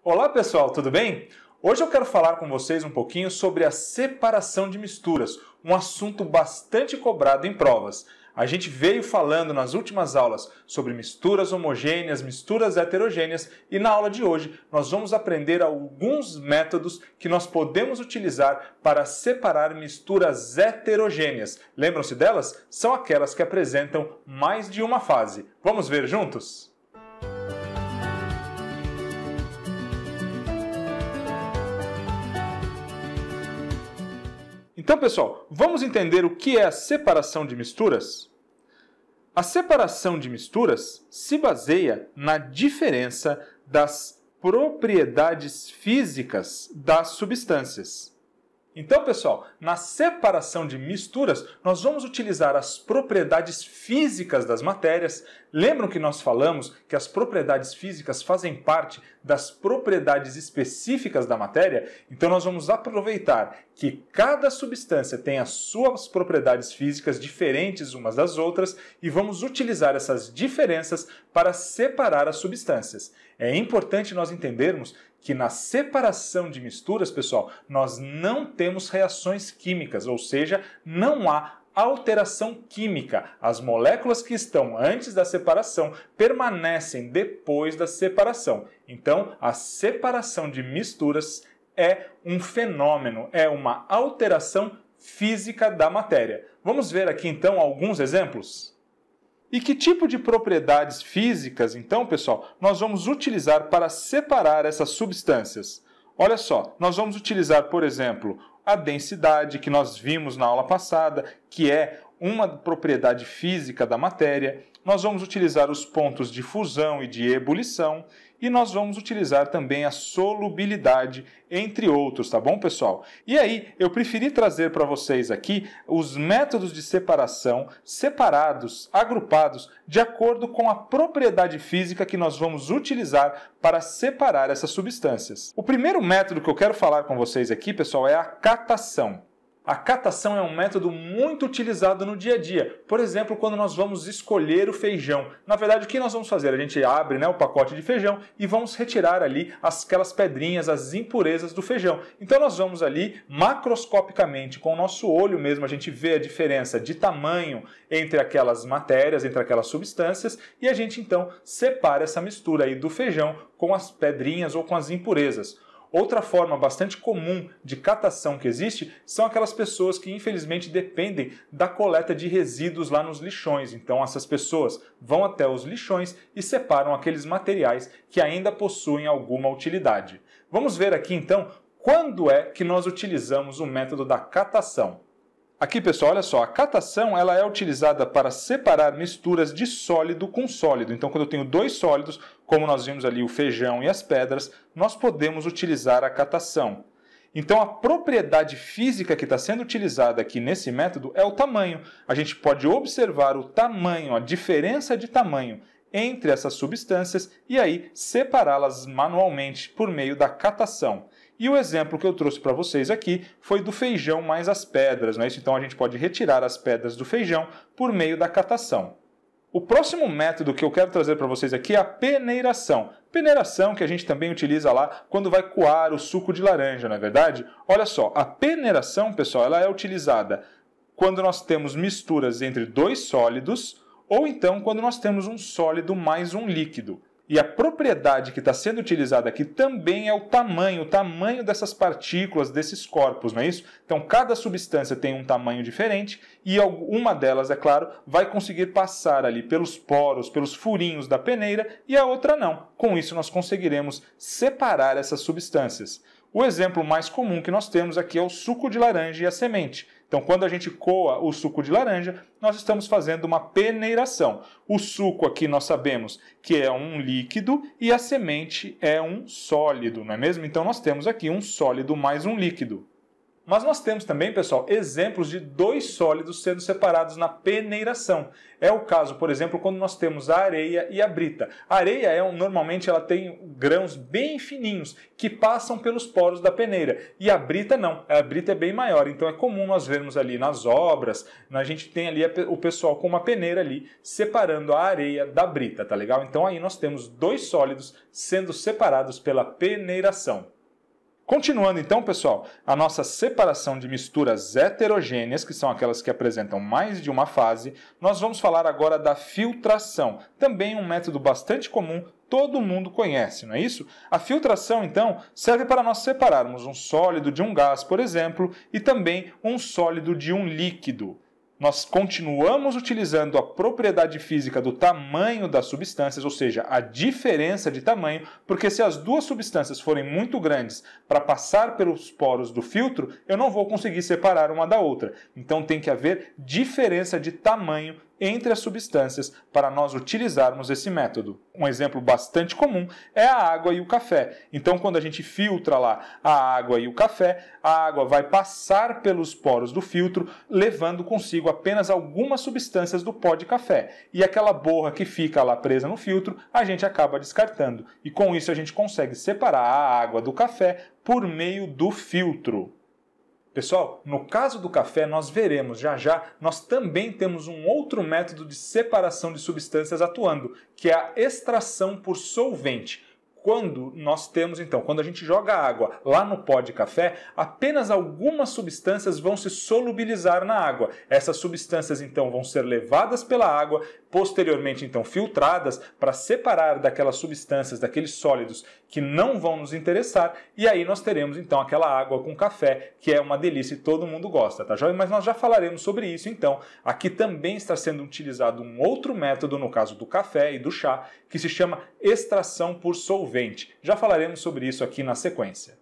Olá pessoal, tudo bem? Hoje eu quero falar com vocês um pouquinho sobre a separação de misturas, um assunto bastante cobrado em provas. A gente veio falando nas últimas aulas sobre misturas homogêneas, misturas heterogêneas e na aula de hoje nós vamos aprender alguns métodos que nós podemos utilizar para separar misturas heterogêneas. Lembram-se delas? São aquelas que apresentam mais de uma fase. Vamos ver juntos? Então, pessoal, vamos entender o que é a separação de misturas? A separação de misturas se baseia na diferença das propriedades físicas das substâncias. Então, pessoal, na separação de misturas, nós vamos utilizar as propriedades físicas das matérias. Lembram que nós falamos que as propriedades físicas fazem parte das propriedades específicas da matéria? Então, nós vamos aproveitar que cada substância tem as suas propriedades físicas diferentes umas das outras e vamos utilizar essas diferenças para separar as substâncias. É importante nós entendermos que na separação de misturas, pessoal, nós não temos reações químicas, ou seja, não há alteração química. As moléculas que estão antes da separação permanecem depois da separação. Então, a separação de misturas é um fenômeno, é uma alteração física da matéria. Vamos ver aqui então alguns exemplos? E que tipo de propriedades físicas, então, pessoal, nós vamos utilizar para separar essas substâncias? Olha só, nós vamos utilizar, por exemplo, a densidade, que nós vimos na aula passada, que é uma propriedade física da matéria. Nós vamos utilizar os pontos de fusão e de ebulição. E nós vamos utilizar também a solubilidade, entre outros, tá bom, pessoal? E aí, eu preferi trazer para vocês aqui os métodos de separação separados, agrupados, de acordo com a propriedade física que nós vamos utilizar para separar essas substâncias. O primeiro método que eu quero falar com vocês aqui, pessoal, é a catação. A catação é um método muito utilizado no dia a dia. Por exemplo, quando nós vamos escolher o feijão. Na verdade, o que nós vamos fazer? A gente abre, o pacote de feijão e vamos retirar ali aquelas pedrinhas, as impurezas do feijão. Então nós vamos ali macroscopicamente, com o nosso olho mesmo, a gente vê a diferença de tamanho entre aquelas matérias, entre aquelas substâncias, e a gente então separa essa mistura aí do feijão com as pedrinhas ou com as impurezas. Outra forma bastante comum de catação que existe são aquelas pessoas que infelizmente dependem da coleta de resíduos lá nos lixões. Então essas pessoas vão até os lixões e separam aqueles materiais que ainda possuem alguma utilidade. Vamos ver aqui então quando é que nós utilizamos o método da catação. Aqui, pessoal, olha só, a catação ela é utilizada para separar misturas de sólido com sólido. Então, quando eu tenho dois sólidos, como nós vimos ali o feijão e as pedras, nós podemos utilizar a catação. Então, a propriedade física que está sendo utilizada aqui nesse método é o tamanho. A gente pode observar o tamanho, a diferença de tamanho entre essas substâncias e aí separá-las manualmente por meio da catação. E o exemplo que eu trouxe para vocês aqui foi do feijão mais as pedras, não é isso? Então a gente pode retirar as pedras do feijão por meio da catação. O próximo método que eu quero trazer para vocês aqui é a peneiração. Peneiração que a gente também utiliza lá quando vai coar o suco de laranja, não é verdade? Olha só, a peneiração, pessoal, ela é utilizada quando nós temos misturas entre dois sólidos ou então quando nós temos um sólido mais um líquido. E a propriedade que está sendo utilizada aqui também é o tamanho dessas partículas, desses corpos, não é isso? Então, cada substância tem um tamanho diferente e uma delas, é claro, vai conseguir passar ali pelos poros, pelos furinhos da peneira e a outra não. Com isso, nós conseguiremos separar essas substâncias. O exemplo mais comum que nós temos aqui é o suco de laranja e a semente. Então, quando a gente coa o suco de laranja, nós estamos fazendo uma peneiração. O suco aqui nós sabemos que é um líquido e a semente é um sólido, não é mesmo? Então, nós temos aqui um sólido mais um líquido. Mas nós temos também, pessoal, exemplos de dois sólidos sendo separados na peneiração. É o caso, por exemplo, quando nós temos a areia e a brita. A areia normalmente ela tem grãos bem fininhos que passam pelos poros da peneira. E a brita não, a brita é bem maior. Então é comum nós vermos ali nas obras, a gente tem ali o pessoal com uma peneira ali separando a areia da brita, tá legal? Então aí nós temos dois sólidos sendo separados pela peneiração. Continuando então, pessoal, a nossa separação de misturas heterogêneas, que são aquelas que apresentam mais de uma fase, nós vamos falar agora da filtração, também um método bastante comum, todo mundo conhece, não é isso? A filtração, então, serve para nós separarmos um sólido de um gás, por exemplo, e também um sólido de um líquido. Nós continuamos utilizando a propriedade física do tamanho das substâncias, ou seja, a diferença de tamanho, porque se as duas substâncias forem muito grandes para passar pelos poros do filtro, eu não vou conseguir separar uma da outra. Então tem que haver diferença de tamanho entre as substâncias para nós utilizarmos esse método. Um exemplo bastante comum é a água e o café. Então, quando a gente filtra lá a água e o café, a água vai passar pelos poros do filtro, levando consigo apenas algumas substâncias do pó de café. E aquela borra que fica lá presa no filtro, a gente acaba descartando. E com isso a gente consegue separar a água do café por meio do filtro. Pessoal, no caso do café, nós veremos já, nós também temos um outro método de separação de substâncias atuando, que é a extração por solvente. Quando nós temos, então, quando a gente joga água lá no pó de café, apenas algumas substâncias vão se solubilizar na água. Essas substâncias, então, vão ser levadas pela água, posteriormente, então, filtradas para separar daquelas substâncias, daqueles sólidos que não vão nos interessar, e aí nós teremos, então, aquela água com café, que é uma delícia e todo mundo gosta, tá joia? Mas nós já falaremos sobre isso, então. Aqui também está sendo utilizado um outro método, no caso do café e do chá, que se chama extração por solvente. Já falaremos sobre isso aqui na sequência.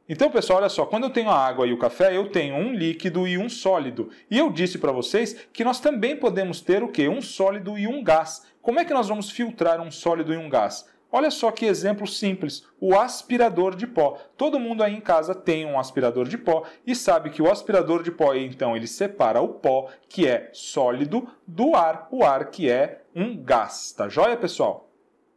Então, pessoal, olha só, quando eu tenho a água e o café, eu tenho um líquido e um sólido. E eu disse para vocês que nós também podemos ter o quê? Um sólido e um gás. Como é que nós vamos filtrar um sólido e um gás? Olha só que exemplo simples, o aspirador de pó. Todo mundo aí em casa tem um aspirador de pó e sabe que o aspirador de pó, então, ele separa o pó, que é sólido, do ar, o ar que é um gás. Tá joia, pessoal?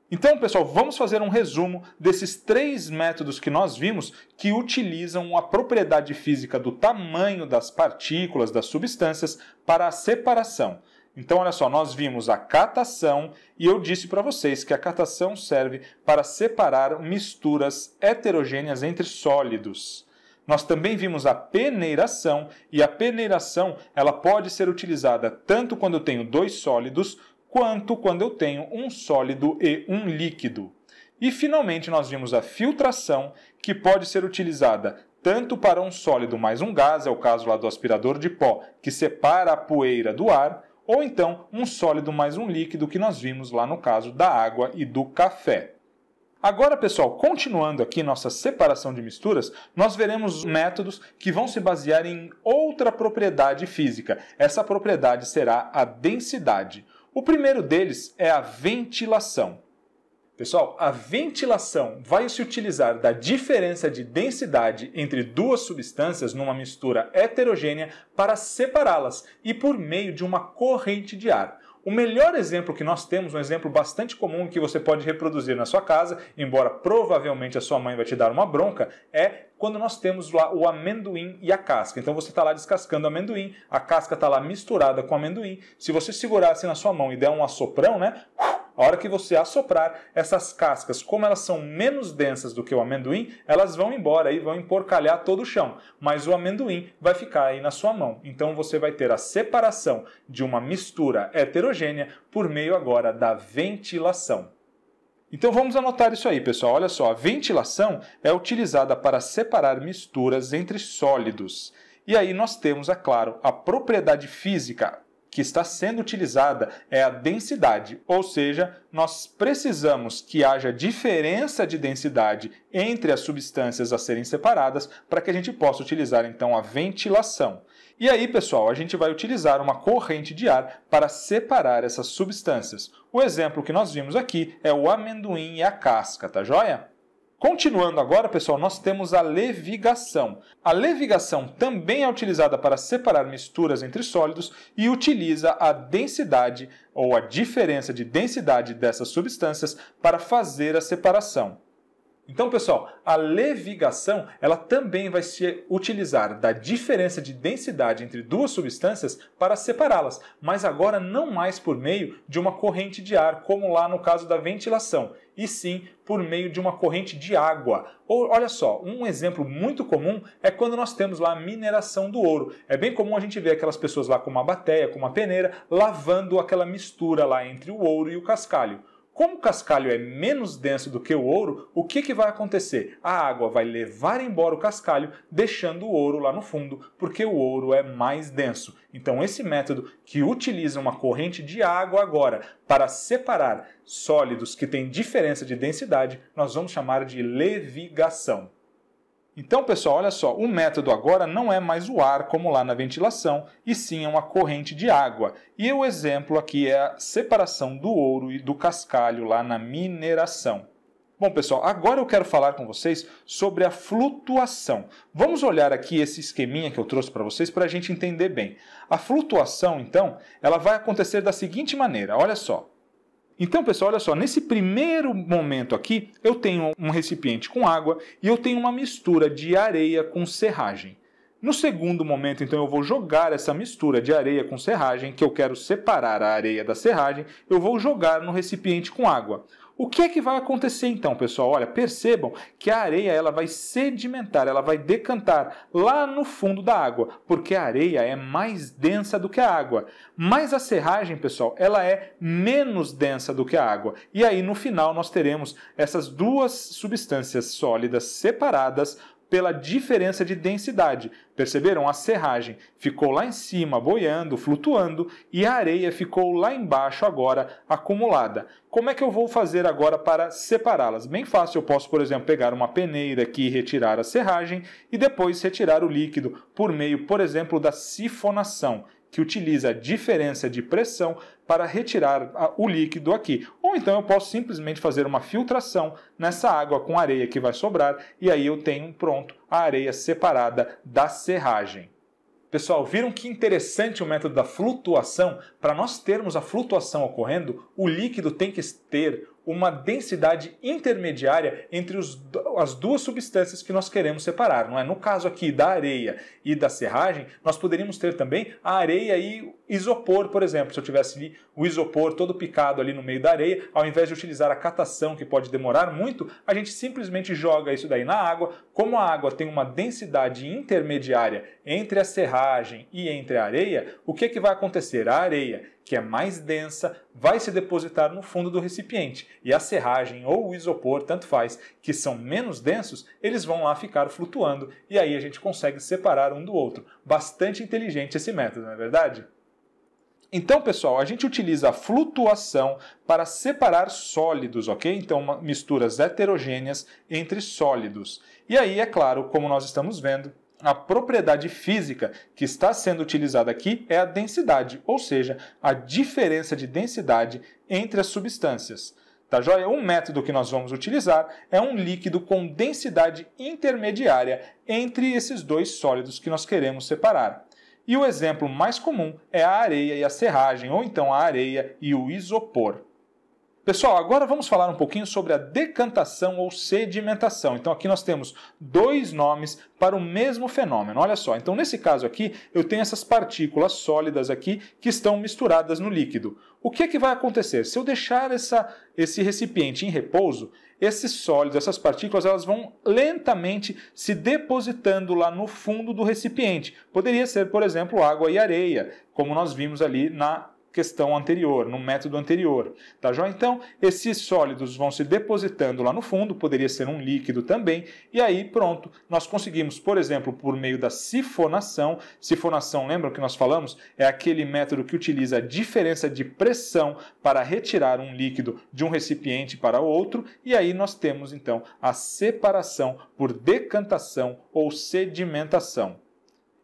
Então, pessoal, vamos fazer um resumo desses três métodos que nós vimos que utilizam a propriedade física do tamanho das partículas, das substâncias, para a separação. Então, olha só, nós vimos a catação e eu disse para vocês que a catação serve para separar misturas heterogêneas entre sólidos. Nós também vimos a peneiração e a peneiração ela pode ser utilizada tanto quando eu tenho dois sólidos quanto quando eu tenho um sólido e um líquido. E, finalmente, nós vimos a filtração, que pode ser utilizada tanto para um sólido mais um gás, é o caso lá do aspirador de pó, que separa a poeira do ar, ou então um sólido mais um líquido, que nós vimos lá no caso da água e do café. Agora, pessoal, continuando aqui nossa separação de misturas, nós veremos métodos que vão se basear em outra propriedade física. Essa propriedade será a densidade. O primeiro deles é a ventilação. Pessoal, a ventilação vai se utilizar da diferença de densidade entre duas substâncias numa mistura heterogênea para separá-las e por meio de uma corrente de ar. O melhor exemplo que nós temos, um exemplo bastante comum que você pode reproduzir na sua casa, embora provavelmente a sua mãe vai te dar uma bronca, é quando nós temos lá o amendoim e a casca. Então você está lá descascando o amendoim, a casca está lá misturada com o amendoim. Se você segurar assim na sua mão e der um assoprão, né? A hora que você assoprar, essas cascas, como elas são menos densas do que o amendoim, elas vão embora e vão emporcalhar todo o chão. Mas o amendoim vai ficar aí na sua mão. Então você vai ter a separação de uma mistura heterogênea por meio agora da ventilação. Então vamos anotar isso aí, pessoal. Olha só, a ventilação é utilizada para separar misturas entre sólidos. E aí nós temos, é claro, a propriedade física que está sendo utilizada é a densidade, ou seja, nós precisamos que haja diferença de densidade entre as substâncias a serem separadas para que a gente possa utilizar então a ventilação. E aí, pessoal, a gente vai utilizar uma corrente de ar para separar essas substâncias. O exemplo que nós vimos aqui é o amendoim e a casca, tá joia? Continuando agora, pessoal, nós temos a levigação. A levigação também é utilizada para separar misturas entre sólidos e utiliza a densidade ou a diferença de densidade dessas substâncias para fazer a separação. Então, pessoal, a levigação ela também vai se utilizar da diferença de densidade entre duas substâncias para separá-las, mas agora não mais por meio de uma corrente de ar, como lá no caso da ventilação, e sim por meio de uma corrente de água. Ou, olha só, um exemplo muito comum é quando nós temos lá a mineração do ouro. É bem comum a gente ver aquelas pessoas lá com uma bateia, com uma peneira, lavando aquela mistura lá entre o ouro e o cascalho. Como o cascalho é menos denso do que o ouro, o que vai acontecer? A água vai levar embora o cascalho, deixando o ouro lá no fundo, porque o ouro é mais denso. Então esse método que utiliza uma corrente de água agora para separar sólidos que têm diferença de densidade, nós vamos chamar de levigação. Então, pessoal, olha só, o método agora não é mais o ar, como lá na ventilação, e sim é uma corrente de água. E o exemplo aqui é a separação do ouro e do cascalho lá na mineração. Bom, pessoal, agora eu quero falar com vocês sobre a flutuação. Vamos olhar aqui esse esqueminha que eu trouxe para vocês para a gente entender bem. A flutuação, então, ela vai acontecer da seguinte maneira, olha só. Então, pessoal, olha só, nesse primeiro momento aqui, eu tenho um recipiente com água e eu tenho uma mistura de areia com serragem. No segundo momento, então, eu vou jogar essa mistura de areia com serragem, que eu quero separar a areia da serragem, eu vou jogar no recipiente com água. O que é que vai acontecer então, pessoal? Olha, percebam que a areia ela vai sedimentar, ela vai decantar lá no fundo da água, porque a areia é mais densa do que a água. Mas a serragem, pessoal, ela é menos densa do que a água. E aí, no final, nós teremos essas duas substâncias sólidas separadas pela diferença de densidade. Perceberam? A serragem ficou lá em cima, boiando, flutuando, e a areia ficou lá embaixo agora, acumulada. Como é que eu vou fazer agora para separá-las? Bem fácil, eu posso, por exemplo, pegar uma peneira aqui e retirar a serragem, e depois retirar o líquido por meio, por exemplo, da sifonação, que utiliza a diferença de pressão para retirar o líquido aqui. Ou então eu posso simplesmente fazer uma filtração nessa água com areia que vai sobrar e aí eu tenho pronto a areia separada da serragem. Pessoal, viram que interessante o método da flutuação? Para nós termos a flutuação ocorrendo, o líquido tem que ter uma densidade intermediária entre as duas substâncias que nós queremos separar, não é? No caso aqui da areia e da serragem, nós poderíamos ter também a areia e isopor, por exemplo. Se eu tivesse ali o isopor todo picado ali no meio da areia, ao invés de utilizar a catação, que pode demorar muito, a gente simplesmente joga isso daí na água. Como a água tem uma densidade intermediária entre a serragem e entre a areia, o que vai acontecer? A areia, que é mais densa, vai se depositar no fundo do recipiente. E a serragem ou o isopor, tanto faz, que são menos densos, eles vão lá ficar flutuando. E aí a gente consegue separar um do outro. Bastante inteligente esse método, não é verdade? Então, pessoal, a gente utiliza a flutuação para separar sólidos, ok? Então, misturas heterogêneas entre sólidos. E aí, é claro, como nós estamos vendo, a propriedade física que está sendo utilizada aqui é a densidade, ou seja, a diferença de densidade entre as substâncias. Tá joia? Um método que nós vamos utilizar é um líquido com densidade intermediária entre esses dois sólidos que nós queremos separar. E o exemplo mais comum é a areia e a serragem, ou então a areia e o isopor. Pessoal, agora vamos falar um pouquinho sobre a decantação ou sedimentação. Então aqui nós temos dois nomes para o mesmo fenômeno. Olha só, então nesse caso aqui eu tenho essas partículas sólidas aqui que estão misturadas no líquido. O que é que vai acontecer? Se eu deixar esse recipiente em repouso, esses sólidos, essas partículas, elas vão lentamente se depositando lá no fundo do recipiente. Poderia ser, por exemplo, água e areia, como nós vimos ali na questão anterior, no método anterior. Tá joia? Então, esses sólidos vão se depositando lá no fundo, poderia ser um líquido também, e aí pronto, nós conseguimos, por exemplo, por meio da sifonação. Sifonação, lembram que nós falamos? É aquele método que utiliza a diferença de pressão para retirar um líquido de um recipiente para outro, e aí nós temos então a separação por decantação ou sedimentação.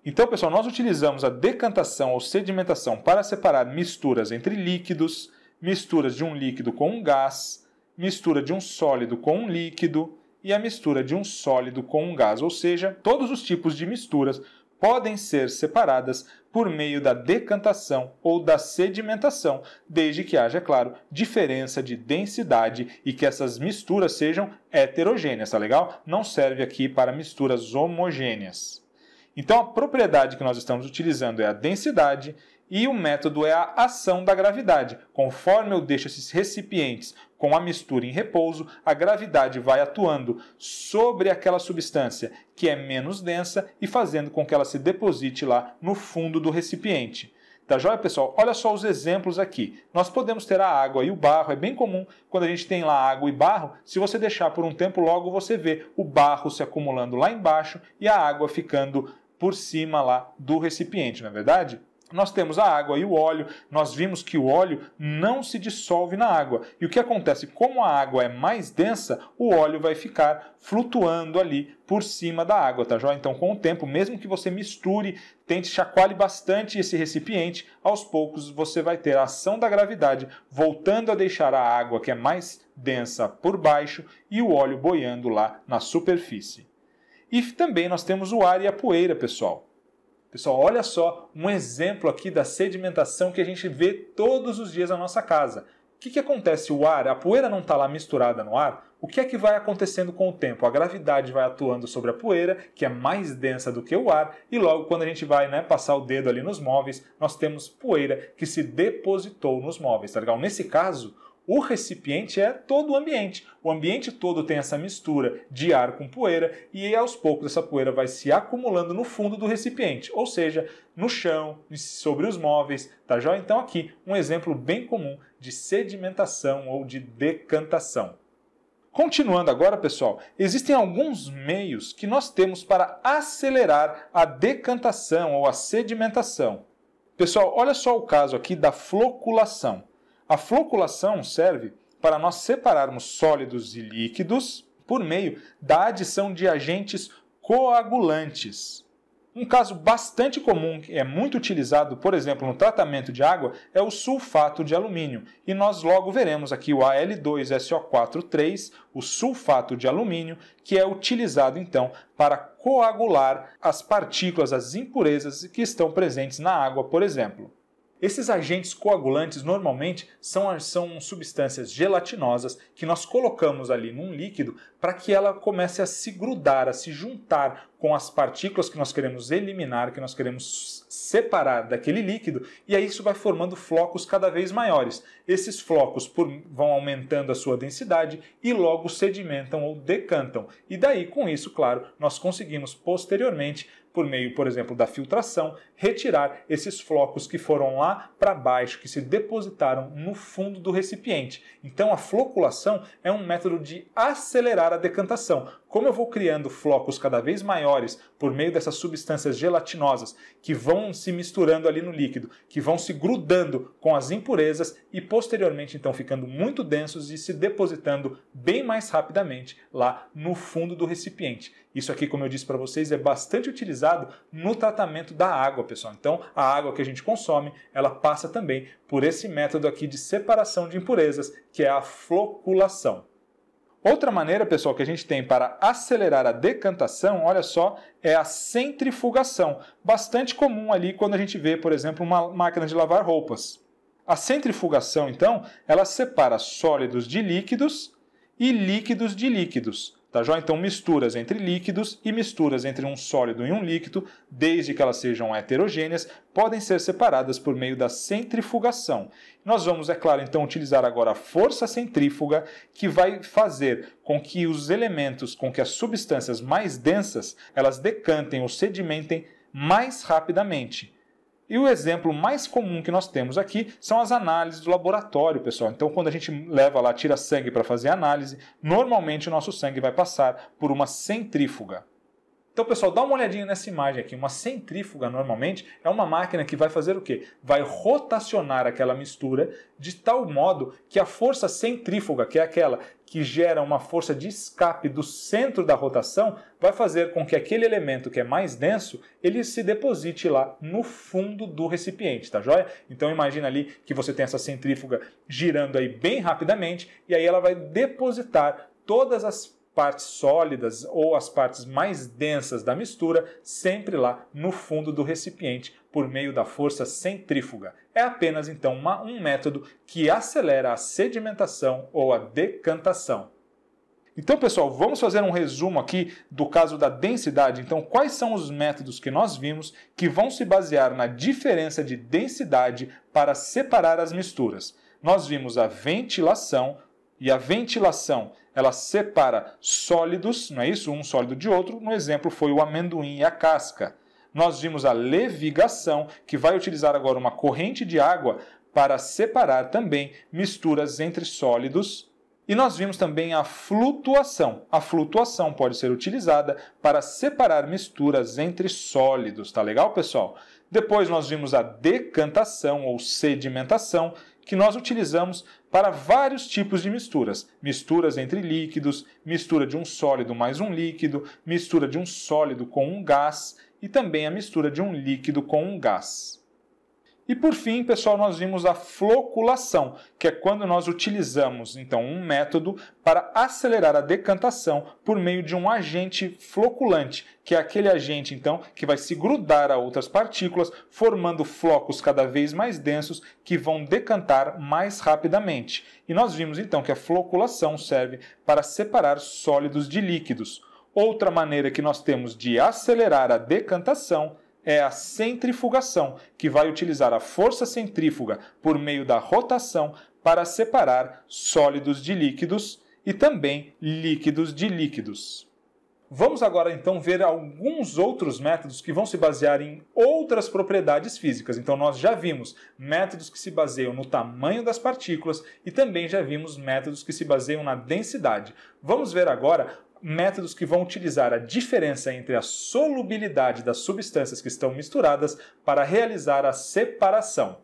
Então, pessoal, nós utilizamos a decantação ou sedimentação para separar misturas entre líquidos, misturas de um líquido com um gás, mistura de um sólido com um líquido e a mistura de um sólido com um gás, ou seja, todos os tipos de misturas podem ser separadas por meio da decantação ou da sedimentação, desde que haja, é claro, diferença de densidade e que essas misturas sejam heterogêneas, tá legal? Não serve aqui para misturas homogêneas. Então a propriedade que nós estamos utilizando é a densidade e o método é a ação da gravidade. Conforme eu deixo esses recipientes com a mistura em repouso, a gravidade vai atuando sobre aquela substância que é menos densa e fazendo com que ela se deposite lá no fundo do recipiente. Tá joia, pessoal? Olha só os exemplos aqui. Nós podemos ter a água e o barro. É bem comum quando a gente tem lá água e barro, se você deixar por um tempo, logo você vê o barro se acumulando lá embaixo e a água ficando por cima lá do recipiente, não é verdade? Nós temos a água e o óleo, nós vimos que o óleo não se dissolve na água. E o que acontece? Como a água é mais densa, o óleo vai ficar flutuando ali por cima da água, tá joia? Então, com o tempo, mesmo que você misture, tente chacoalhe bastante esse recipiente, aos poucos você vai ter a ação da gravidade voltando a deixar a água, que é mais densa, por baixo e o óleo boiando lá na superfície. E também nós temos o ar e a poeira, pessoal. Pessoal, olha só um exemplo aqui da sedimentação que a gente vê todos os dias na nossa casa. O que acontece? O ar, a poeira não está lá misturada no ar. O que é que vai acontecendo com o tempo? A gravidade vai atuando sobre a poeira, que é mais densa do que o ar, e logo quando a gente vai passar o dedo ali nos móveis, nós temos poeira que se depositou nos móveis, tá legal? Nesse caso, o recipiente é todo o ambiente. O ambiente todo tem essa mistura de ar com poeira e aos poucos essa poeira vai se acumulando no fundo do recipiente, ou seja, no chão, sobre os móveis, tá joia? Então aqui um exemplo bem comum de sedimentação ou de decantação. Continuando agora, pessoal, existem alguns meios que nós temos para acelerar a decantação ou a sedimentação. Pessoal, olha só o caso aqui da floculação. A floculação serve para nós separarmos sólidos e líquidos por meio da adição de agentes coagulantes. Um caso bastante comum, que é muito utilizado, por exemplo, no tratamento de água, é o sulfato de alumínio. E nós logo veremos aqui o Al2SO4,3, o sulfato de alumínio, que é utilizado então para coagular as partículas, as impurezas que estão presentes na água, por exemplo. Esses agentes coagulantes normalmente são substâncias gelatinosas que nós colocamos ali num líquido para que ela comece a se grudar, a se juntar com as partículas que nós queremos eliminar, que nós queremos separar daquele líquido, e aí isso vai formando flocos cada vez maiores. Esses flocos vão aumentando a sua densidade e logo sedimentam ou decantam. E daí, com isso, claro, nós conseguimos posteriormente, por meio, por exemplo, da filtração, retirar esses flocos que foram lá para baixo, que se depositaram no fundo do recipiente. Então a floculação é um método de acelerar a decantação. Como eu vou criando flocos cada vez maiores por meio dessas substâncias gelatinosas que vão se misturando ali no líquido, que vão se grudando com as impurezas e posteriormente então ficando muito densos e se depositando bem mais rapidamente lá no fundo do recipiente. Isso aqui, como eu disse para vocês, é bastante utilizado no tratamento da água, pessoal. Então, a água que a gente consome, ela passa também por esse método aqui de separação de impurezas, que é a floculação. Outra maneira, pessoal, que a gente tem para acelerar a decantação, olha só, é a centrifugação. Bastante comum ali quando a gente vê, por exemplo, uma máquina de lavar roupas. A centrifugação, então, ela separa sólidos de líquidos e líquidos de líquidos. Tá joia? Então, misturas entre líquidos e misturas entre um sólido e um líquido, desde que elas sejam heterogêneas, podem ser separadas por meio da centrifugação. Nós vamos, é claro, então, utilizar agora a força centrífuga, que vai fazer com que os elementos, com que as substâncias mais densas, elas decantem ou sedimentem mais rapidamente. E o exemplo mais comum que nós temos aqui são as análises do laboratório, pessoal. Então, quando a gente leva lá, tira sangue para fazer análise, normalmente o nosso sangue vai passar por uma centrífuga. Então, pessoal, dá uma olhadinha nessa imagem aqui. Uma centrífuga, normalmente, é uma máquina que vai fazer o quê? Vai rotacionar aquela mistura de tal modo que a força centrífuga, que é aquela que gera uma força de escape do centro da rotação, vai fazer com que aquele elemento que é mais denso, ele se deposite lá no fundo do recipiente, tá joia? Então imagina ali que você tem essa centrífuga girando aí bem rapidamente e aí ela vai depositar todas as partes sólidas ou as partes mais densas da mistura sempre lá no fundo do recipiente por meio da força centrífuga. É apenas então um método que acelera a sedimentação ou a decantação. Então, pessoal, vamos fazer um resumo aqui do caso da densidade. Então, quais são os métodos que nós vimos que vão se basear na diferença de densidade para separar as misturas? Nós vimos a ventilação, e a ventilação ela separa sólidos, não é isso? Um sólido de outro. No exemplo foi o amendoim e a casca. Nós vimos a levigação, que vai utilizar agora uma corrente de água para separar também misturas entre sólidos. E nós vimos também a flutuação. A flutuação pode ser utilizada para separar misturas entre sólidos. Tá legal, pessoal? Depois nós vimos a decantação ou sedimentação, que nós utilizamos para vários tipos de misturas. Misturas entre líquidos, mistura de um sólido mais um líquido, mistura de um sólido com um gás e também a mistura de um líquido com um gás. E por fim, pessoal, nós vimos a floculação, que é quando nós utilizamos então um método para acelerar a decantação por meio de um agente floculante, que é aquele agente então que vai se grudar a outras partículas, formando flocos cada vez mais densos que vão decantar mais rapidamente. E nós vimos então que a floculação serve para separar sólidos de líquidos. Outra maneira que nós temos de acelerar a decantação é a centrifugação, que vai utilizar a força centrífuga por meio da rotação para separar sólidos de líquidos e também líquidos de líquidos. Vamos agora então ver alguns outros métodos que vão se basear em outras propriedades físicas. Então nós já vimos métodos que se baseiam no tamanho das partículas e também já vimos métodos que se baseiam na densidade. Vamos ver agora métodos que vão utilizar a diferença entre a solubilidade das substâncias que estão misturadas para realizar a separação.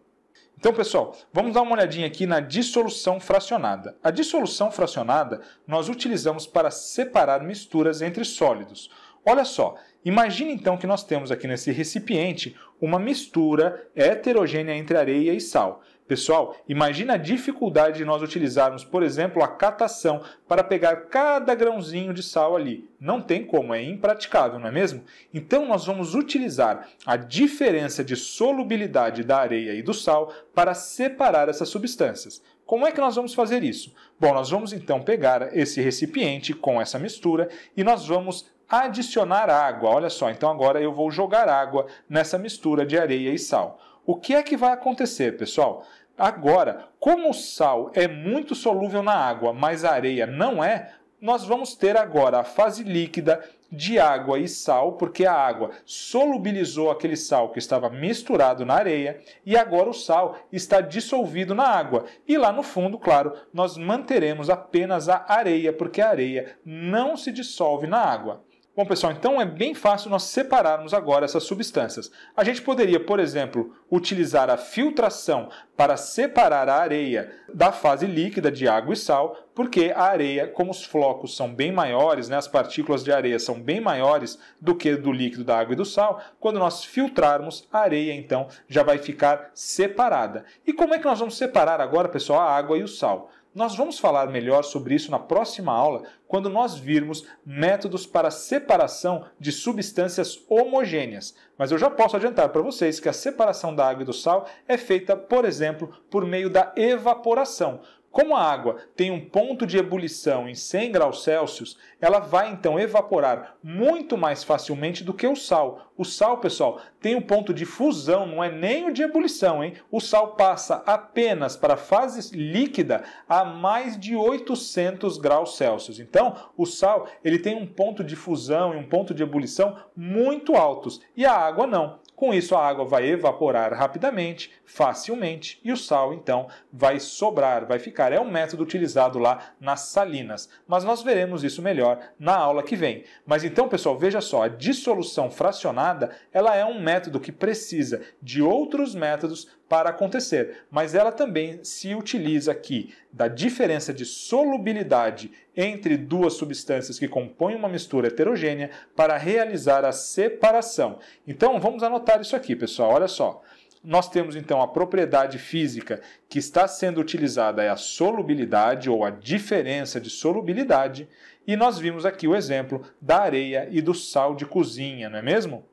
Então, pessoal, vamos dar uma olhadinha aqui na dissolução fracionada. A dissolução fracionada nós utilizamos para separar misturas entre sólidos. Olha só, imagine então que nós temos aqui nesse recipiente uma mistura heterogênea entre areia e sal. Pessoal, imagine a dificuldade de nós utilizarmos, por exemplo, a catação para pegar cada grãozinho de sal ali. Não tem como, é impraticável, não é mesmo? Então nós vamos utilizar a diferença de solubilidade da areia e do sal para separar essas substâncias. Como é que nós vamos fazer isso? Bom, nós vamos então pegar esse recipiente com essa mistura e nós vamos adicionar água. Olha só, então agora eu vou jogar água nessa mistura de areia e sal. O que é que vai acontecer, pessoal? Agora, como o sal é muito solúvel na água, mas a areia não é, nós vamos ter agora a fase líquida de água e sal, porque a água solubilizou aquele sal que estava misturado na areia e agora o sal está dissolvido na água. E lá no fundo, claro, nós manteremos apenas a areia, porque a areia não se dissolve na água. Bom, pessoal, então é bem fácil nós separarmos agora essas substâncias. A gente poderia, por exemplo, utilizar a filtração para separar a areia da fase líquida de água e sal, porque a areia, como os flocos são bem maiores, as partículas de areia são bem maiores do que do líquido da água e do sal, quando nós filtrarmos, a areia, então, já vai ficar separada. E como é que nós vamos separar agora, pessoal, a água e o sal? Nós vamos falar melhor sobre isso na próxima aula, quando nós virmos métodos para separação de substâncias homogêneas. Mas eu já posso adiantar para vocês que a separação da água e do sal é feita, por exemplo, por meio da evaporação. Como a água tem um ponto de ebulição em 100 graus Celsius, ela vai então evaporar muito mais facilmente do que o sal. O sal, pessoal, tem um ponto de fusão, não é nem o de ebulição, hein? O sal passa apenas para a fase líquida a mais de 800 graus Celsius. Então, o sal ele tem um ponto de fusão e um ponto de ebulição muito altos, e a água não. Com isso, a água vai evaporar rapidamente, facilmente, e o sal, então, vai sobrar, vai ficar. É um método utilizado lá nas salinas, mas nós veremos isso melhor na aula que vem. Mas então, pessoal, veja só, a dissolução fracionada, ela é um método que precisa de outros métodos para acontecer, mas ela também se utiliza aqui da diferença de solubilidade entre duas substâncias que compõem uma mistura heterogênea para realizar a separação. Então, vamos anotar isso aqui, pessoal, olha só. Nós temos então a propriedade física que está sendo utilizada é a solubilidade ou a diferença de solubilidade, E nós vimos aqui o exemplo da areia e do sal de cozinha, não é mesmo?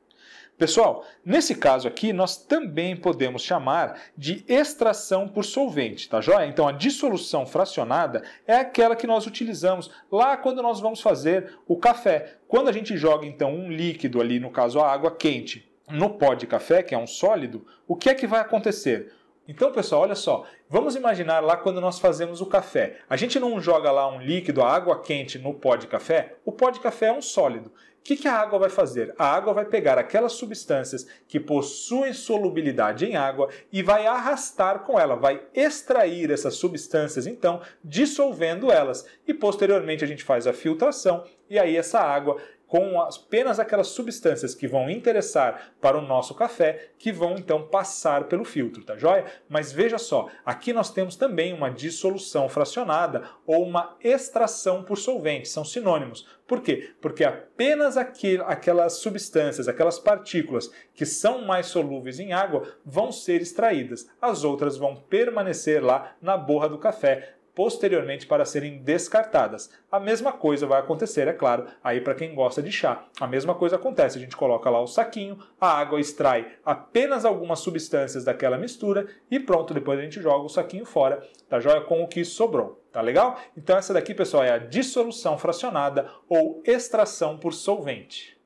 Pessoal, nesse caso aqui, nós também podemos chamar de extração por solvente, tá joia? Então, a dissolução fracionada é aquela que nós utilizamos lá quando nós vamos fazer o café. Quando a gente joga, então, um líquido ali, no caso a água quente, no pó de café, que é um sólido, o que é que vai acontecer? Então, pessoal, olha só, vamos imaginar lá quando nós fazemos o café. A gente não joga lá um líquido, a água quente, no pó de café. O pó de café é um sólido. O que a água vai fazer? A água vai pegar aquelas substâncias que possuem solubilidade em água e vai arrastar com ela, vai extrair essas substâncias, então, dissolvendo elas. E posteriormente a gente faz a filtração e aí essa água, com apenas aquelas substâncias que vão interessar para o nosso café, que vão então passar pelo filtro, tá joia? Mas veja só, aqui nós temos também uma dissolução fracionada ou uma extração por solvente, são sinônimos. Por quê? Porque apenas aquelas substâncias, aquelas partículas que são mais solúveis em água vão ser extraídas. As outras vão permanecer lá na borra do café, posteriormente para serem descartadas. A mesma coisa vai acontecer, é claro, aí para quem gosta de chá. A mesma coisa acontece, a gente coloca lá o saquinho, a água extrai apenas algumas substâncias daquela mistura e pronto, depois a gente joga o saquinho fora, tá joia? Com o que sobrou. Tá legal? Então essa daqui, pessoal, é a dissolução fracionada ou extração por solvente.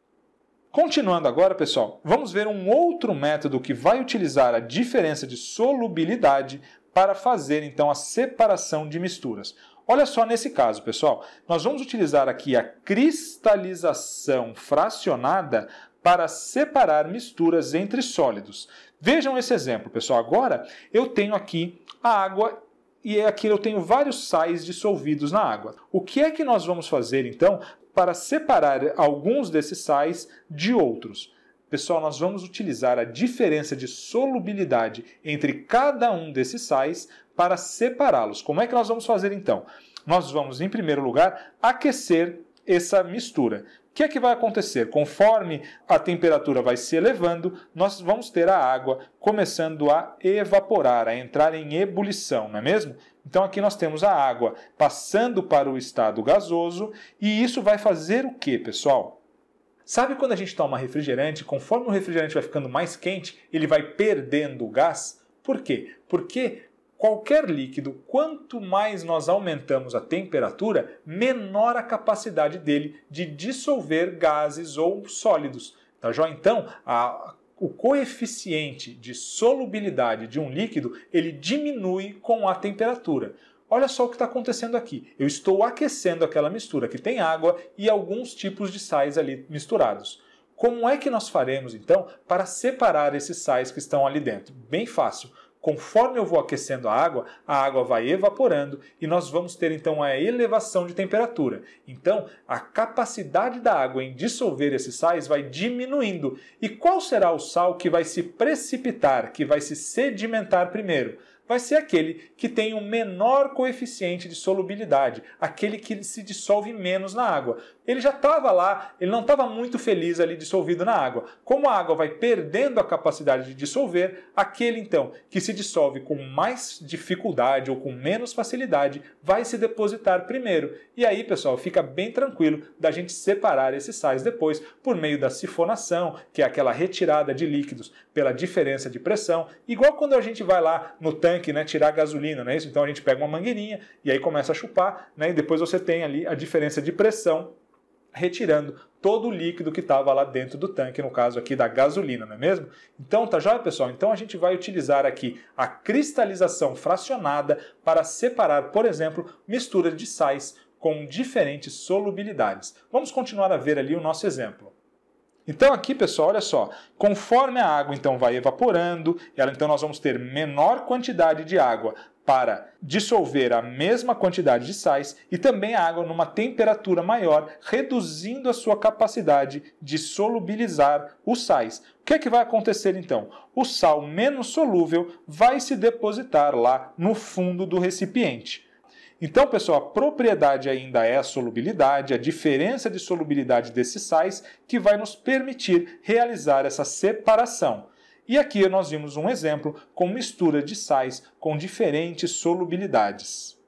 Continuando agora, pessoal, vamos ver um outro método que vai utilizar a diferença de solubilidade para fazer, então, a separação de misturas. Olha só nesse caso, pessoal, nós vamos utilizar aqui a cristalização fracionada para separar misturas entre sólidos. Vejam esse exemplo, pessoal. Agora eu tenho aqui a água e aqui eu tenho vários sais dissolvidos na água. O que é que nós vamos fazer, então, para separar alguns desses sais de outros? Pessoal, nós vamos utilizar a diferença de solubilidade entre cada um desses sais para separá-los. Como é que nós vamos fazer então? Nós vamos, em primeiro lugar, aquecer essa mistura. O que é que vai acontecer? Conforme a temperatura vai se elevando, nós vamos ter a água começando a evaporar, a entrar em ebulição, não é mesmo? Então aqui nós temos a água passando para o estado gasoso e isso vai fazer o quê, pessoal? Sabe quando a gente toma refrigerante, conforme o refrigerante vai ficando mais quente, ele vai perdendo o gás? Por quê? Porque qualquer líquido, quanto mais nós aumentamos a temperatura, menor a capacidade dele de dissolver gases ou sólidos. Tá joia? Então, o coeficiente de solubilidade de um líquido, ele diminui com a temperatura. Olha só o que está acontecendo aqui. Eu estou aquecendo aquela mistura que tem água e alguns tipos de sais ali misturados. Como é que nós faremos, então, para separar esses sais que estão ali dentro? Bem fácil. Conforme eu vou aquecendo a água vai evaporando e nós vamos ter então a elevação de temperatura. Então, a capacidade da água em dissolver esses sais vai diminuindo. E qual será o sal que vai se precipitar, que vai se sedimentar primeiro? Vai ser aquele que tem o menor coeficiente de solubilidade, aquele que se dissolve menos na água. Ele já estava lá, ele não estava muito feliz ali dissolvido na água. Como a água vai perdendo a capacidade de dissolver, aquele então que se dissolve com mais dificuldade ou com menos facilidade vai se depositar primeiro. E aí, pessoal, fica bem tranquilo da gente separar esses sais depois por meio da sifonação, que é aquela retirada de líquidos pela diferença de pressão, igual quando a gente vai lá no tanque, né, tirar gasolina, não é isso? Então a gente pega uma mangueirinha e aí começa a chupar, né, e depois você tem ali a diferença de pressão retirando todo o líquido que estava lá dentro do tanque, no caso aqui da gasolina, não é mesmo? Então, tá joia, pessoal? Então a gente vai utilizar aqui a cristalização fracionada para separar, por exemplo, misturas de sais com diferentes solubilidades. Vamos continuar a ver ali o nosso exemplo. Então aqui, pessoal, olha só, conforme a água então vai evaporando, então nós vamos ter menor quantidade de água para dissolver a mesma quantidade de sais e também a água numa temperatura maior, reduzindo a sua capacidade de solubilizar os sais. O que é que vai acontecer então? O sal menos solúvel vai se depositar lá no fundo do recipiente. Então, pessoal, a propriedade ainda é a solubilidade, a diferença de solubilidade desses sais que vai nos permitir realizar essa separação. E aqui nós vimos um exemplo com mistura de sais com diferentes solubilidades.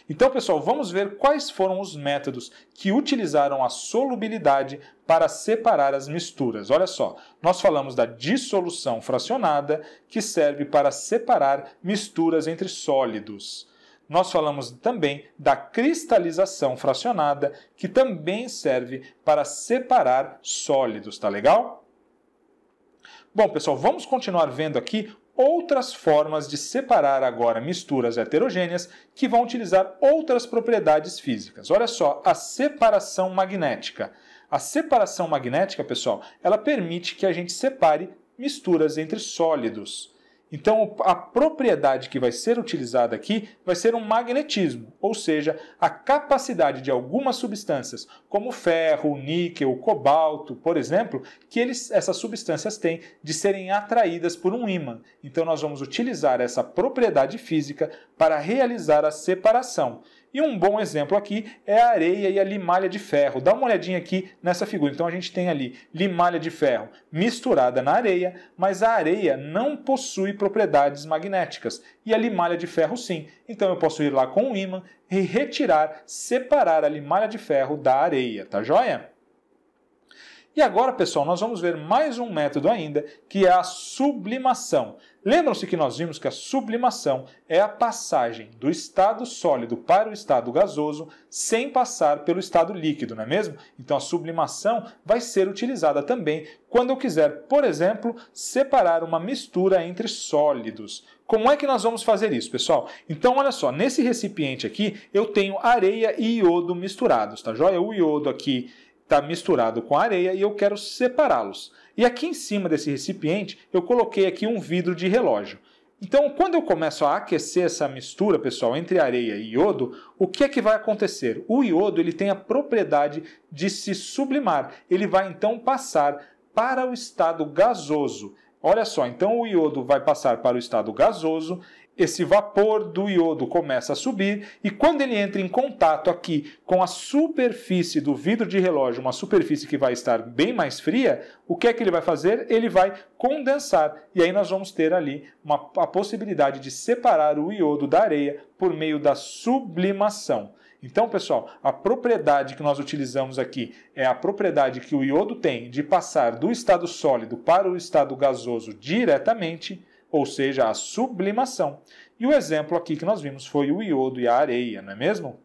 Então, pessoal, vamos ver quais foram os métodos que utilizaram a solubilidade para separar as misturas. Olha só, nós falamos da dissolução fracionada, que serve para separar misturas entre sólidos. Nós falamos também da cristalização fracionada, que também serve para separar sólidos, tá legal? Bom, pessoal, vamos continuar vendo aqui outras formas de separar agora misturas heterogêneas que vão utilizar outras propriedades físicas. Olha só, a separação magnética. A separação magnética, pessoal, ela permite que a gente separe misturas entre sólidos. Então, a propriedade que vai ser utilizada aqui vai ser um magnetismo, ou seja, a capacidade de algumas substâncias, como ferro, níquel, cobalto, por exemplo, que essas substâncias têm de serem atraídas por um ímã. Então, nós vamos utilizar essa propriedade física para realizar a separação. E um bom exemplo aqui é a areia e a limalha de ferro. Dá uma olhadinha aqui nessa figura. Então a gente tem ali limalha de ferro misturada na areia, mas a areia não possui propriedades magnéticas e a limalha de ferro sim. Então eu posso ir lá com um ímã e retirar, separar a limalha de ferro da areia, tá joia? E agora, pessoal, nós vamos ver mais um método ainda, que é a sublimação. Lembram-se que nós vimos que a sublimação é a passagem do estado sólido para o estado gasoso sem passar pelo estado líquido, não é mesmo? Então a sublimação vai ser utilizada também quando eu quiser, por exemplo, separar uma mistura entre sólidos. Como é que nós vamos fazer isso, pessoal? Então, olha só, nesse recipiente aqui eu tenho areia e iodo misturados, tá joia? O iodo aqui está misturado com a areia e eu quero separá-los. E aqui em cima desse recipiente eu coloquei aqui um vidro de relógio. Então, quando eu começo a aquecer essa mistura, pessoal, entre areia e iodo, o que é que vai acontecer? O iodo ele tem a propriedade de se sublimar. Ele vai então passar para o estado gasoso. Olha só, então o iodo vai passar para o estado gasoso. Esse vapor do iodo começa a subir e quando ele entra em contato aqui com a superfície do vidro de relógio, uma superfície que vai estar bem mais fria, o que é que ele vai fazer? Ele vai condensar e aí nós vamos ter ali a possibilidade de separar o iodo da areia por meio da sublimação. Então, pessoal, a propriedade que nós utilizamos aqui é a propriedade que o iodo tem de passar do estado sólido para o estado gasoso diretamente, ou seja, a sublimação. E o exemplo aqui que nós vimos foi o iodo e a areia, não é mesmo?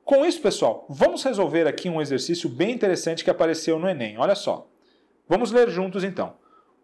Com isso, pessoal, vamos resolver aqui um exercício bem interessante que apareceu no Enem. Olha só. Vamos ler juntos então.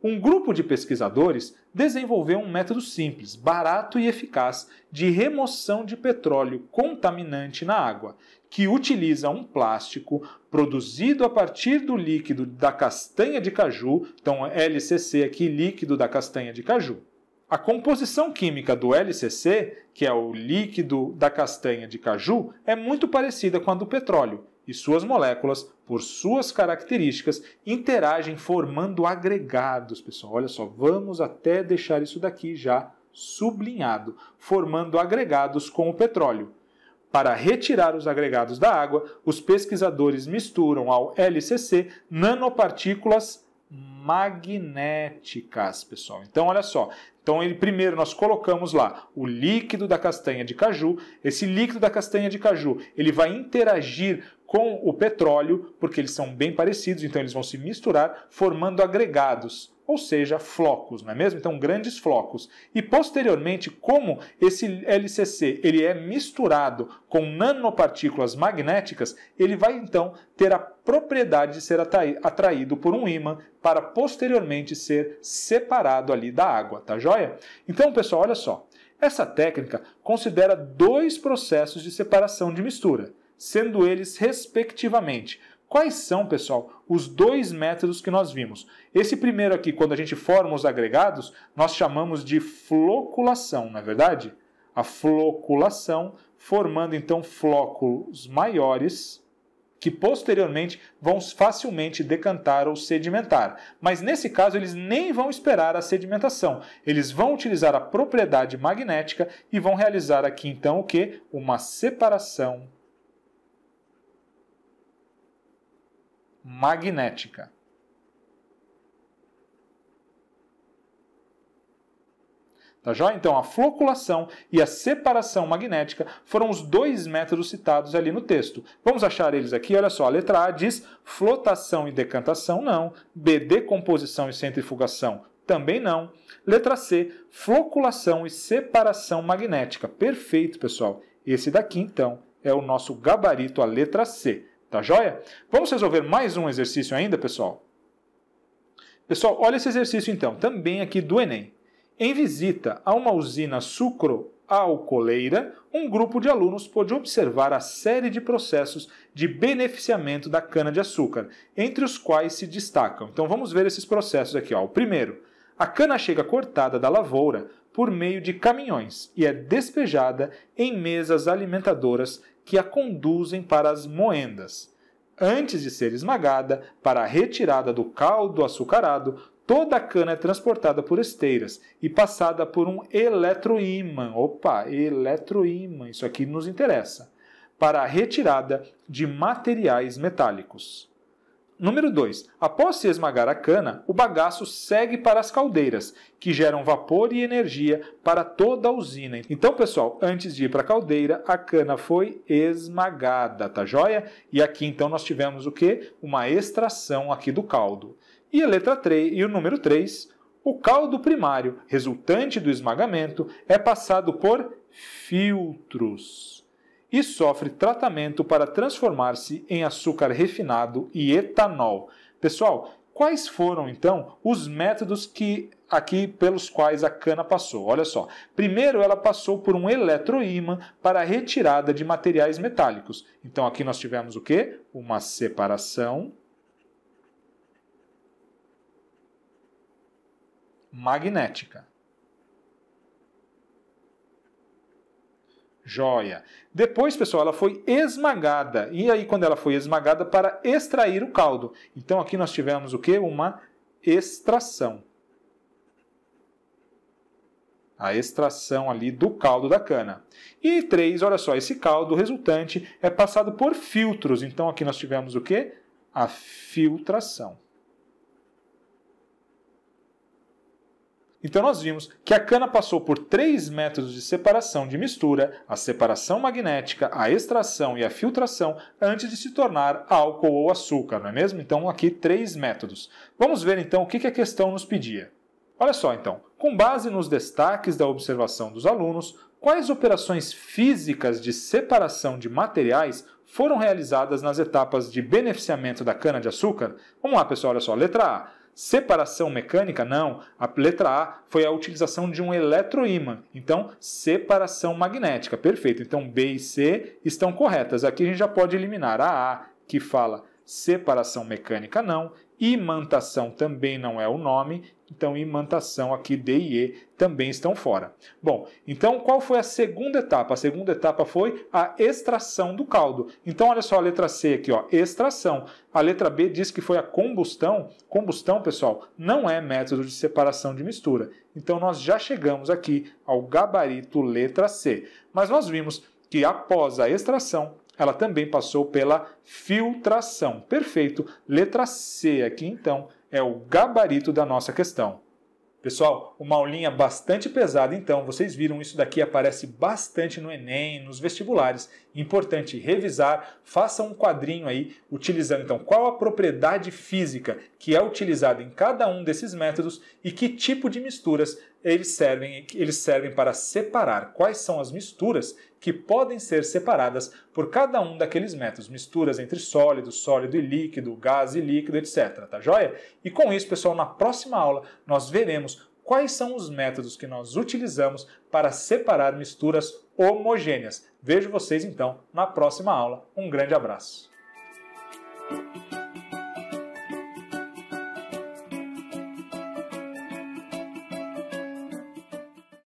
Um grupo de pesquisadores desenvolveu um método simples, barato e eficaz de remoção de petróleo contaminante na água, que utiliza um plástico produzido a partir do líquido da castanha de caju, então LCC aqui, líquido da castanha de caju. A composição química do LCC, que é o líquido da castanha de caju, é muito parecida com a do petróleo, e suas moléculas, por suas características, interagem formando agregados. Pessoal, olha só, vamos até deixar isso daqui já sublinhado, formando agregados com o petróleo. Para retirar os agregados da água, os pesquisadores misturam ao LCC nanopartículas magnéticas, pessoal. Então, olha só. Então, primeiro nós colocamos lá o líquido da castanha de caju. Esse líquido da castanha de caju, ele vai interagir com o petróleo, porque eles são bem parecidos, então eles vão se misturar, formando agregados, ou seja, flocos, não é mesmo? Então, grandes flocos. E, posteriormente, como esse LCC ele é misturado com nanopartículas magnéticas, ele vai, então, ter a propriedade de ser atraído por um ímã para, posteriormente, ser separado ali da água, tá joia? Então, pessoal, olha só. Essa técnica considera dois processos de separação de mistura, sendo eles, respectivamente, quais são, pessoal, os dois métodos que nós vimos? Esse primeiro aqui, quando a gente forma os agregados, nós chamamos de floculação, não é verdade? A floculação, formando então flóculos maiores, que posteriormente vão facilmente decantar ou sedimentar. Mas nesse caso eles nem vão esperar a sedimentação. Eles vão utilizar a propriedade magnética e vão realizar aqui então o quê? Uma separação magnética. Tá joia? Então, a floculação e a separação magnética foram os dois métodos citados ali no texto. Vamos achar eles aqui, olha só. A letra A diz flotação e decantação, não. B, decomposição e centrifugação, também não. Letra C, floculação e separação magnética. Perfeito, pessoal. Esse daqui, então, é o nosso gabarito, a letra C. Tá joia? Vamos resolver mais um exercício ainda, pessoal? Pessoal, olha esse exercício, então, também aqui do Enem. Em visita a uma usina sucroalcooleira, um grupo de alunos pôde observar a série de processos de beneficiamento da cana-de-açúcar, entre os quais se destacam. Então vamos ver esses processos aqui. Ó. O primeiro, a cana chega cortada da lavoura por meio de caminhões e é despejada em mesas alimentadoras que a conduzem para as moendas. Antes de ser esmagada, para a retirada do caldo açucarado, toda a cana é transportada por esteiras e passada por um eletroímã. Opa, eletroímã, isso aqui nos interessa. Para a retirada de materiais metálicos. Número 2. Após se esmagar a cana, o bagaço segue para as caldeiras, que geram vapor e energia para toda a usina. Então, pessoal, antes de ir para a caldeira, a cana foi esmagada, tá joia? E aqui, então, nós tivemos o quê? Uma extração aqui do caldo. E a letra 3, e o número 3, o caldo primário, resultante do esmagamento, é passado por filtros e sofre tratamento para transformar-se em açúcar refinado e etanol. Pessoal, quais foram, então, os métodos pelos quais a cana passou? Olha só. Primeiro, ela passou por um eletroímã para a retirada de materiais metálicos. Então, aqui nós tivemos o quê? Uma separação magnética. Joia. Depois, pessoal, ela foi esmagada. E aí, quando ela foi esmagada, para extrair o caldo. Então, aqui nós tivemos o quê? Uma extração. A extração ali do caldo da cana. E 3, olha só, esse caldo resultante é passado por filtros. Então, aqui nós tivemos o quê? A filtração. Então nós vimos que a cana passou por 3 métodos de separação de mistura, a separação magnética, a extração e a filtração, antes de se tornar álcool ou açúcar, não é mesmo? Então aqui 3 métodos. Vamos ver então o que a questão nos pedia. Olha só então, com base nos destaques da observação dos alunos, quais operações físicas de separação de materiais foram realizadas nas etapas de beneficiamento da cana-de-açúcar? Vamos lá, pessoal, olha só, letra A. Separação mecânica? Não. A letra A foi a utilização de um eletroímã. Então, separação magnética. Perfeito. Então, B e C estão corretas. Aqui a gente já pode eliminar a, que fala separação mecânica, não. Imantação também não é o nome. Então, imantação aqui, D e E, também estão fora. Bom, então qual foi a segunda etapa? A segunda etapa foi a extração do caldo. Então, olha só a letra C aqui, ó, extração. A letra B diz que foi a combustão. Combustão, pessoal, não é método de separação de mistura. Então, nós já chegamos aqui ao gabarito letra C. Mas nós vimos que após a extração, ela também passou pela filtração. Perfeito. Letra C aqui, então, é o gabarito da nossa questão. Pessoal, uma aulinha bastante pesada, então, vocês viram isso daqui, aparece bastante no Enem, nos vestibulares. Importante revisar, faça um quadrinho aí, utilizando então qual a propriedade física que é utilizada em cada um desses métodos e que tipo de misturas eles servem para separar. Quais são as misturas que podem ser separadas por cada um daqueles métodos. Misturas entre sólido, sólido e líquido, gás e líquido, etc. Tá joia? E com isso, pessoal, na próxima aula nós veremos quais são os métodos que nós utilizamos para separar misturas homogêneas. Vejo vocês então na próxima aula. Um grande abraço.